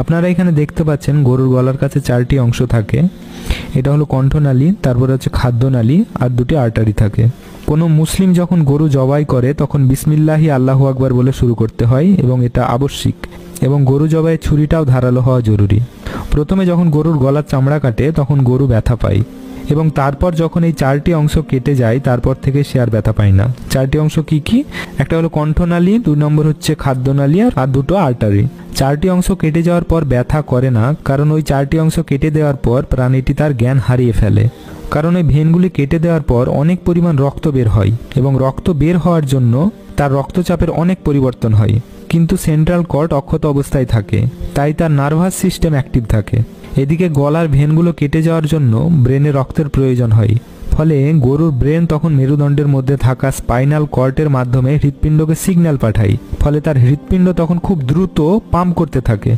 আপনারা এখানে দেখতে পাচ্ছেন গরুর গলার কাছে 4টি অংশ থাকে। এটা হলো কণ্ঠনালী, তারপরে হচ্ছে খাদ্যনালী, আর 2টি আর্টারি থাকে। কোনো মুসলিম যখন গরু জবাই করে তখন বিসমিল্লাহি আল্লাহু আকবার বলে শুরু করতে হয় এবং এটা আবশ্যিক। এবং গরু জবাইয়ের ছুরিটাও ধারালো হওয়া জরুরি। প্রথমে যখন গরুর গলার চামড়া কাটে তখন গরু ব্যথা পায়, এবং তারপর যখন এই 4টি অংশ কেটে যায় তারপর থেকে সে আর ব্যথা পায় না। 4টি অংশ কি কি? একটা হলো কণ্ঠনালী, 2 নম্বর হচ্ছে খাদ্যনালী, আর 2টো আর্টারি। 4টি অংশ কেটে যাওয়ার পর ব্যথা করে না, কারণ ওই 4টি অংশ কেটে দেওয়ার পর প্রাণীটি তার জ্ঞান হারিয়ে ফেলে। কারণ ওই ভেনগুলি কেটে দেওয়ার পর অনেক পরিমাণ রক্ত বের হয়, এবং রক্ত বের হওয়ার জন্য তার রক্তচাপের অনেক পরিবর্তন হয়। কিন্তু সেন্ট্রাল কর্ড অক্ষত অবস্থায় থাকে, তাই তার নার্ভাস সিস্টেম অ্যাক্টিভ থাকে। এদিকে গলার ভেনগুলো কেটে যাওয়ার জন্য ব্রেনে রক্তের প্রয়োজন হয়, ফলে গরুর ব্রেন তখন মেরুদণ্ডের মধ্যে থাকা স্পাইনাল কর্ডের মাধ্যমে হৃৎপিণ্ডকে সিগন্যাল পাঠায়, ফলে তার হৃৎপিণ্ড তখন খুব দ্রুত পাম্প করতে থাকে।